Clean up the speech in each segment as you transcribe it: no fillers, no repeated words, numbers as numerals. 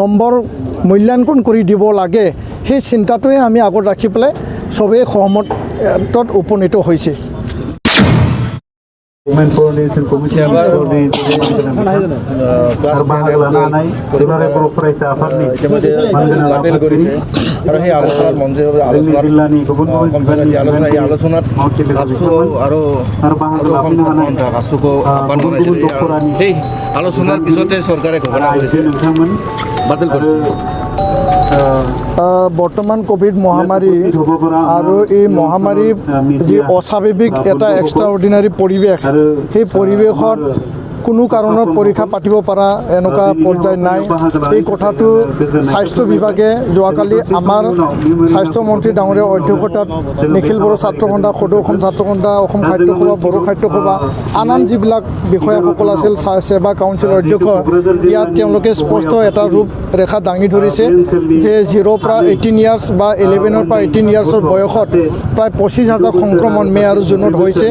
Number মূল্যাঙ্কন কৰি দিব লাগে সেই চিন্তাটোৱে আমি আগত ৰাখি পেলাই সবেই সহমতত উপনীত হৈছে। আলোচনাৰ পিছতে সৰকাৰে ঘোষণা কৰেছে বাতিল কৰেছে। বৰ্তমান কোভিড মহামাৰী আৰু এই মহামাৰীৰ যি অস্বাভাৱিক এটা এক্সট্ৰাঅৰ্ডিনাৰী পৰিৱেশ সেই পৰিৱেশত কোনো কাৰণত পৰীক্ষা পাতিব পৰা এনেকুৱা পৰ্যায় নাই। এই কথাটো স্বাস্থ্য বিভাগে যোৱাকালি আমাৰ স্বাস্থ্যমন্ত্ৰী ডাঙৰীয়া অধ্যক্ষতাত নিখিল বড়ো ছাত্ৰ সন্থা, সদৌ অসম ছাত্ৰ সন্থা, অসম সাহিত্য সভা, বড়ো সাহিত্য সভা, আন যিবিলাক বিষয়াসকল আছিল, সেৱা কাউন্সিলৰ অধ্যক্ষ, ইয়াত তেওঁলোকে স্পষ্ট এটা ৰূপৰেখা দাঙি ধৰিছে যে 0 পৰা 18 ইয়াৰ্ছ বা 11 পৰা 18 ইয়াৰ্ছৰ বয়সত প্ৰায় 25,000 সংক্ৰমণ মে' আৰু জুনত হৈছে।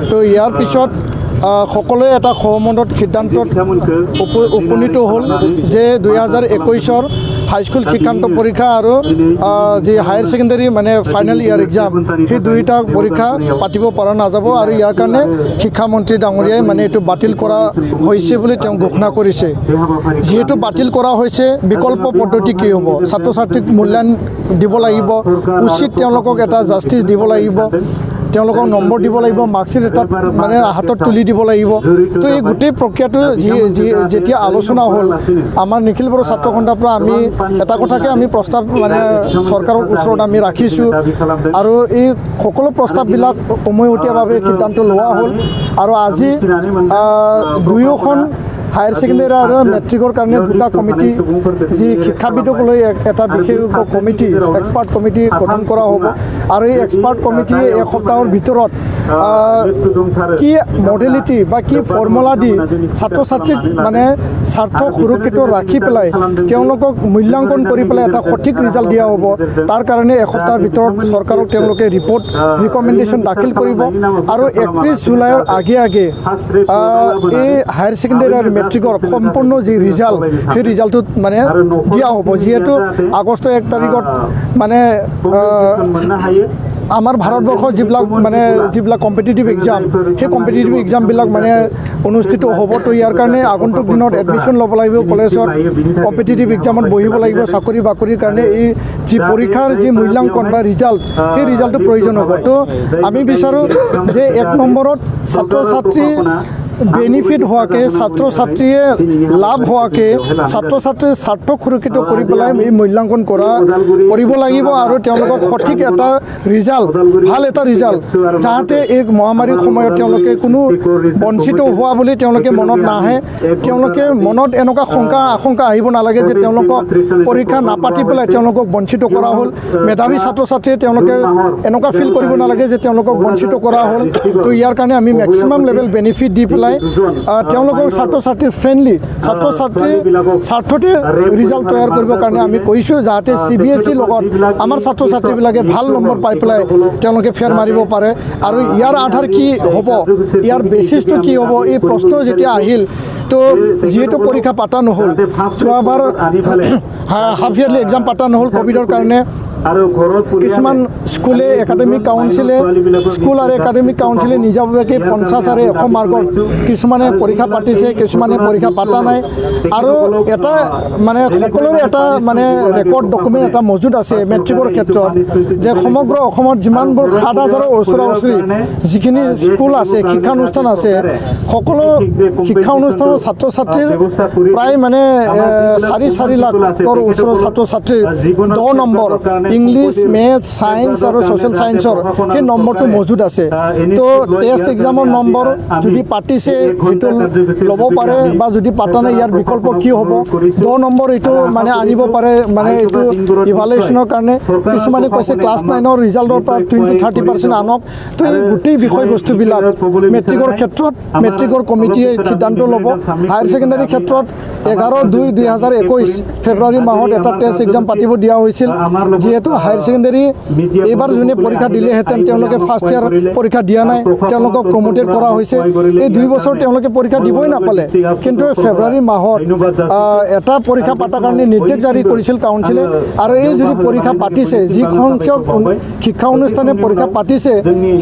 তো ইয়াৰ পিছত সকলোৱে এটা সহমতত সিদ্ধান্তত উপনীত হ'ল যে 2021 হাইস্কুল শিক্ষান্ত পৰীক্ষা আৰু যি হায়াৰ ছেকেণ্ডাৰী মানে ফাইনেল ইয়াৰ এক্সাম সেই দুয়োটা পৰীক্ষা পাতিব পৰা নাযাব আৰু ইয়াৰ কাৰণে শিক্ষামন্ত্ৰী ডাঙৰীয়াই মানে এইটো বাতিল কৰা হৈছে বুলি তেওঁ ঘোষণা কৰিছে। যিহেতু বাতিল কৰা হৈছে, বিকল্প পদ্ধতি কি হ'ব? ছাত্ৰ ছাত্ৰীক মূল্যায়ন দিব লাগিব, উচিত তেওঁলোকক এটা জাষ্টিছ দিব লাগিব, তেওঁলোকক নম্বৰ দিব লাগিব, মাৰ্কশ্বিট এটা মানে হাতত তুলি দিব লাগিব। তো এই গোটেই প্ৰক্ৰিয়াটো যেতিয়া আলোচনা হ'ল, আমাৰ নিখিল বড়ো ছাত্ৰ সন্থাৰ পৰা আমি এটা কথাকে আমি প্ৰস্তাৱ মানে চৰকাৰৰ ওচৰত আমি ৰাখিছোঁ আৰু এই সকলো প্ৰস্তাৱবিলাক উমৈহতীয়াভাৱে সিদ্ধান্ত লোৱা হ'ল। আৰু আজি দুয়োখন হায়াৰ ছেকেণ্ডেৰী আৰু মেট্ৰিকৰ কাৰণে দুটা কমিটি, যি শিক্ষাবিদক লৈ এটা বিশেষজ্ঞ কমিটি, এক্সপাৰ্ট কমিটি গঠন কৰা হ'ব আৰু এই এক্সপাৰ্ট কমিটিয়ে এসপ্তাহৰ ভিতৰত কি মডেলিটি বা কি ফৰ্মুলা দি ছাত্ৰ ছাত্ৰীক মানে স্বাৰ্থ সুৰক্ষিত ৰাখি পেলাই তেওঁলোকক মূল্যাঙ্কন কৰি পেলাই এটা সঠিক ৰিজাল্ট দিয়া হ'ব। তাৰ কাৰণে এসপ্তাহৰ ভিতৰত চৰকাৰক তেওঁলোকে ৰিপৰ্ট ৰিকমেণ্ডেশ্যন দাখিল কৰিব আৰু 31 জুলাইৰ আগে এই হায়াৰ ছেকেণ্ডেৰী আৰু মেট্ৰিকৰ সম্পূৰ্ণ যি ৰিজাল্ট সেই ৰিজাল্টটোত মানে দিয়া হ'ব। যিহেতু আগষ্টৰ 1 তাৰিখত মানে আমাৰ ভাৰতবৰ্ষৰ যিবিলাক কম্পিটিটিভ এক্সাম সেই কম্পিটিটিভ এক্সামবিলাক মানে অনুষ্ঠিত হ'ব। তো ইয়াৰ কাৰণে আগন্তুক দিনত এডমিশ্যন ল'ব লাগিব, কলেজত কম্পিটিটিভ এক্সামত বহিব লাগিব, চাকৰি বাকৰিৰ কাৰণে এই যি পৰীক্ষাৰ যি মূল্যাঙ্কন বা ৰিজাল্ট সেই ৰিজাল্টটো প্ৰয়োজন হ'ব। তো আমি বিচাৰোঁ যে 1 নম্বৰত ছাত্ৰ ছাত্ৰী বেনিফিট হোৱাকৈ, ছাত্ৰ ছাত্ৰীয়ে লাভ হোৱাকৈ ছাত্ৰ ছাত্ৰীৰ স্বাৰ্থ সুৰক্ষিত কৰি পেলাই এই মূল্যাঙ্কন কৰিব লাগিব আৰু তেওঁলোকক সঠিক এটা ৰিজাল্ট, ভাল এটা ৰিজাল্ট, যাতে এই মহামাৰীৰ সময়ত তেওঁলোকে কোনো বঞ্চিত হোৱা বুলি তেওঁলোকে মনত নাহে, তেওঁলোকে মনত এনেকুৱা আশংকা আহিব নালাগে যে তেওঁলোকক পৰীক্ষা নাপাতি পেলাই তেওঁলোকক বঞ্চিত কৰা হ'ল। মেধাৱী ছাত্ৰ ছাত্ৰীয়ে তেওঁলোকে এনেকুৱা ফিল কৰিব নালাগে যে তেওঁলোকক বঞ্চিত কৰা হ'ল। তো ইয়াৰ কাৰণে আমি মেক্সিমাম লেভেল বেনিফিট দি পেলাই তেওঁলোকক ছাত্ৰ ছাত্ৰীৰ ফ্ৰেণ্ডলি, ছাত্ৰ ছাত্ৰীৰ স্বাৰ্থতে ৰিজাল্ট তৈয়াৰ কৰিবৰ কাৰণে আমি কৈছোঁ, যাতে CBSE লগত আমাৰ ছাত্ৰ ছাত্ৰীবিলাকে ভাল নম্বৰ পাই পেলাই তেওঁলোকে ফেৰ মাৰিব পাৰে। আৰু ইয়াৰ আধাৰ কি হ'ব, ইয়াৰ বেচিছটো কি হ'ব, এই প্ৰশ্ন যেতিয়া আহিল, তো যিহেতু পৰীক্ষা পাতা নহ'ল, যোৱাবাৰ হাফ ইয়াৰলি এক্সাম পাতা নহ'ল কোভিডৰ কাৰণে, কিছুমান স্কুলে একাডেমিক কাউন্সিলে নিজাববীয়াকৈ 50 আৰু 100 মাৰ্কত কিছুমানে পৰীক্ষা পাতিছে, কিছুমানে পৰীক্ষা পাতা নাই। আৰু এটা মানে সকলোৰে এটা মানে ৰেকৰ্ড ডকুমেণ্ট এটা মজুত আছে মেট্ৰিকৰ ক্ষেত্ৰত, যে সমগ্ৰ অসমত যিমানবোৰ 7,000ৰ ওচৰা ওচৰি যিখিনি স্কুল আছে, শিক্ষানুষ্ঠান আছে, সকলো শিক্ষা অনুষ্ঠানৰ ছাত্ৰ ছাত্ৰীৰ প্ৰায় মানে 4 লাখৰ ওচৰৰ ছাত্ৰ ছাত্ৰীৰ 10 নম্বৰ ইংলিছ, মেথছ, ছায়েন্স আৰু ছ'চিয়েল ছায়েন্সৰ সেই নম্বৰটো মজুত আছে। তো টেষ্ট এক্সামৰ নম্বৰ যদি পাতিছে সেইটো ল'ব পাৰে, বা যদি পাতা নাই ইয়াৰ বিকল্প কি হ'ব, 10 নম্বৰ এইটো মানে আনিব পাৰে, মানে এইটো ইভালুৱেশ্যনৰ কাৰণে। কিছুমানে কৈছে ক্লাছ 9ৰ ৰিজাল্টৰ পৰা 20-30% আনক। তো এই গোটেই বিষয়বস্তুবিলাক মেট্ৰিকৰ ক্ষেত্ৰত মেট্ৰিকৰ কমিটিয়ে সিদ্ধান্ত ল'ব। হায়াৰ ছেকেণ্ডাৰীৰ ক্ষেত্ৰত 11/2/2021 ফেব্ৰুৱাৰী মাহত এটা টেষ্ট এক্সাম পাতিব দিয়া হৈছিল, যিহেতু যিহেতু হায়াৰ ছেকেণ্ডেৰী এইবাৰ যোনে পৰীক্ষা দিলেহেঁতেন তেওঁলোকে ফাৰ্ষ্ট ইয়াৰ পৰীক্ষা দিয়া নাই, তেওঁলোকক প্ৰমোটেড কৰা হৈছে। এই 2 বছৰ তেওঁলোকে পৰীক্ষা দিবই নাপালে, কিন্তু ফেব্ৰুৱাৰী মাহত এটা পৰীক্ষা পাতাৰ কাৰণে নিৰ্দেশ জাৰি কৰিছিল কাউন্সিলে। আৰু এই যদি পৰীক্ষা পাতিছে, যি সংখ্যক শিক্ষা অনুষ্ঠানে পৰীক্ষা পাতিছে,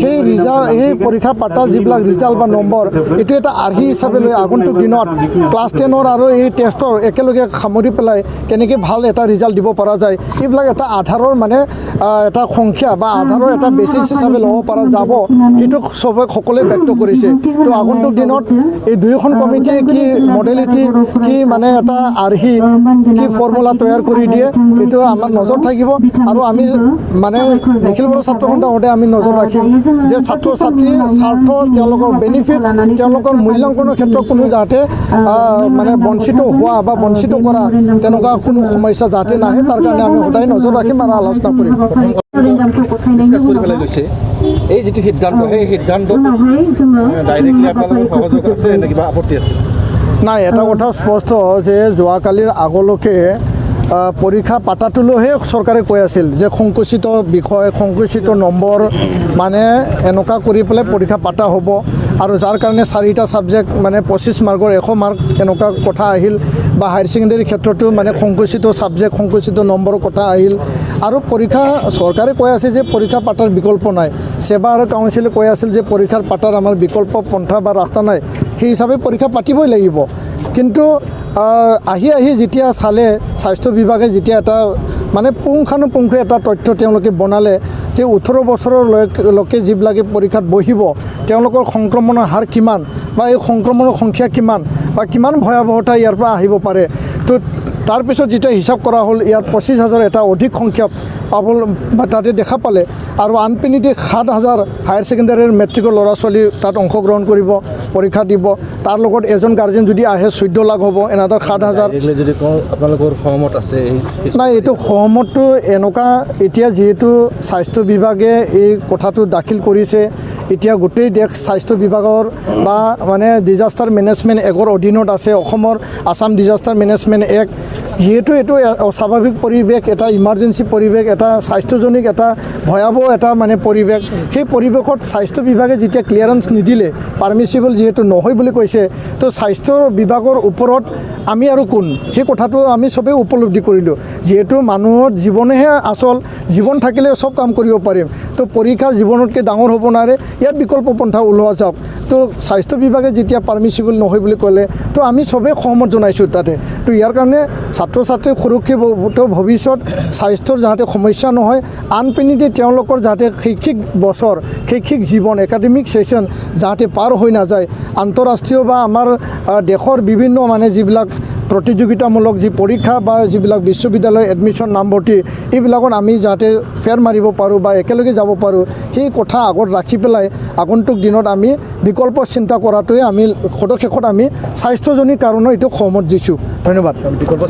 সেই পৰীক্ষা পাতা যিবিলাক ৰিজাল্ট বা নম্বৰ, এইটো এটা আৰ্হি হিচাপে লৈ আগন্তুক দিনত ক্লাছ 10 আৰু এই টেষ্টৰ একেলগে সামৰি পেলাই কেনেকৈ ভাল এটা ৰিজাল্ট দিব পৰা যায়, এইবিলাক এটা আধাৰৰ মানে এটা সংখ্যা বা আধাৰৰ এটা বেচিছ হিচাপে ল'ব পৰা যাব, সেইটো সকলোৱে ব্যক্ত কৰিছে। তো আগন্তুক দিনত এই দুয়োখন কমিটিয়ে কি মডেলিটি, কি মানে এটা আৰ্হি, কি ফৰ্মুলা তৈয়াৰ কৰি দিয়ে, সেইটো আমাৰ নজৰ থাকিব। আৰু আমি মানে নিখিল বড়ো ছাত্ৰ সন্থাহঁতে আমি নজৰ ৰাখিম যে ছাত্ৰ ছাত্ৰীৰ স্বাৰ্থ, তেওঁলোকৰ বেনিফিট, তেওঁলোকৰ মূল্যাংকনৰ ক্ষেত্ৰত কোনো যাতে মানে বঞ্চিত হোৱা বা বঞ্চিত কৰা তেনেকুৱা কোনো সমস্যা যাতে নাহে, তাৰ কাৰণে আমি সদায় নজৰ ৰাখিম আৰু আলোচনা কৰিম। ডিছকাছ কৰি পেলাই লৈছে এই যিটো সিদ্ধান্ত, সেই সিদ্ধান্তত ডাইৰেক্টলি আপোনালোকৰ সহযোগ আছে নে কিবা আপত্তি আছে? নাই, এটা কথা স্পষ্ট যে যোৱাকালিৰ আগলৈকে পৰীক্ষা পাতাটোলৈহে চৰকাৰে কৈ আছিল যে সংকুচিত বিষয়, সংকুচিত নম্বৰ মানে এনেকুৱা কৰি পেলাই পৰীক্ষা পাতা হ'ব। আৰু যাৰ কাৰণে 4টা ছাবজেক্ট মানে 25 মাৰ্কৰ 100 মাৰ্ক এনেকুৱা কথা আহিল, বা হায়াৰ ছেকেণ্ডেৰীৰ ক্ষেত্ৰতো মানে সংকুচিত ছাবজেক্ট, সংকুচিত নম্বৰৰ কথা আহিল। আৰু পৰীক্ষা চৰকাৰে কৈ আছে যে পৰীক্ষা পাতাৰ বিকল্প নাই, সেৱা আৰু কাউন্সিলে কৈ আছিল যে পৰীক্ষাৰ পাতাৰ আমাৰ বিকল্প পন্থা বা ৰাস্তা নাই, সেই হিচাপে পৰীক্ষা পাতিবই লাগিব। কিন্তু আহি যেতিয়া চালে, স্বাস্থ্য বিভাগে যেতিয়া এটা মানে পুংখানুপুংখ এটা তথ্য তেওঁলোকে বনালে যে 18 বছৰলৈকে যিবিলাকে পৰীক্ষাত বহিব তেওঁলোকৰ সংক্ৰমণৰ হাৰ কিমান, বা এই সংক্ৰমণৰ সংখ্যা কিমান, বা কিমান ভয়াৱহতা ইয়াৰ পৰা আহিব পাৰে। তো তাৰপিছত যেতিয়া হিচাপ কৰা হ'ল, ইয়াৰ 25,000 এটা অধিক সংখ্যক পাব বা তাতে দেখা পালে। আৰু আনপিনিদি 7,000 হায়াৰ ছেকেণ্ডেৰীৰ মেট্ৰিকৰ ল'ৰা ছোৱালী তাত অংশগ্ৰহণ কৰিব, পৰীক্ষা দিব। তাৰ লগত এজন গাৰ্জেন যদি আহে 14 লাখ হ'ব, এনাদাৰ 7,000। যদি কওঁ আপোনালোকৰ সহমত আছে? নাই, এইটো সহমতটো এনেকুৱা, এতিয়া যিহেতু স্বাস্থ্য বিভাগে এই কথাটো দাখিল কৰিছে, এতিয়া গোটেই দেশ স্বাস্থ্য বিভাগৰ বা মানে ডিজাষ্টাৰ মেনেজমেণ্ট এক্টৰ অধীনত আছে, অসমৰ আছাম ডিজাষ্টাৰ মেনেজমেণ্ট এক্ট। যিহেতু এইটো অস্বাভাৱিক পৰিৱেশ, এটা ইমাৰ্জেঞ্চি পৰিৱেশ, এটা স্বাস্থ্যজনিত এটা ভয়াৱহ এটা মানে পৰিৱেশ, সেই পৰিৱেশত স্বাস্থ্য বিভাগে যেতিয়া ক্লিয়াৰেঞ্চ নিদিলে, পাৰ্মিচিবল যিহেতু নহয় বুলি কৈছে, তো স্বাস্থ্য বিভাগৰ ওপৰত আমি আৰু কোন, সেই কথাটো আমি চবেই উপলব্ধি কৰিলোঁ। যিহেতু মানুহৰ জীৱনেহে আচল, জীৱন থাকিলে চব কাম কৰিব পাৰিম, তো পৰীক্ষা জীৱনতকৈ ডাঙৰ হ'ব নোৱাৰে, ইয়াত বিকল্প পন্থা ওলোৱা যাওক। তো স্বাস্থ্য বিভাগে যেতিয়া পাৰ্মিচিবল নহয় বুলি ক'লে, তো আমি চবেই সহমত জনাইছোঁ তাতে। তো ইয়াৰ কাৰণে ছাত্ৰ ছাত্ৰীৰ সুৰক্ষিত ভৱিষ্যত, স্বাস্থ্যৰ যাতে সমস্যা নহয়, আনপিনিদি তেওঁলোকৰ যাতে শৈক্ষিক বছৰ, শৈক্ষিক জীৱন, একাডেমিক ছেশ্যন যাতে পাৰ হৈ নাযায়, আন্তঃৰাষ্ট্ৰীয় বা আমাৰ দেশৰ বিভিন্ন মানে যিবিলাক প্ৰতিযোগিতামূলক যি পৰীক্ষা বা যিবিলাক বিশ্ববিদ্যালয় এডমিশ্যন নামভৰ্তি, এইবিলাকত আমি যাতে ফেৰ মাৰিব পাৰোঁ বা একেলগে যাব পাৰোঁ, সেই কথা আগত ৰাখি পেলাই আগন্তুক দিনত আমি বিকল্প চিন্তা কৰাটোৱে আমি শেষত আমি স্বাস্থ্যজনিত কাৰণেও এইটো সহমত দিছোঁ। ধন্যবাদ। বিকল্প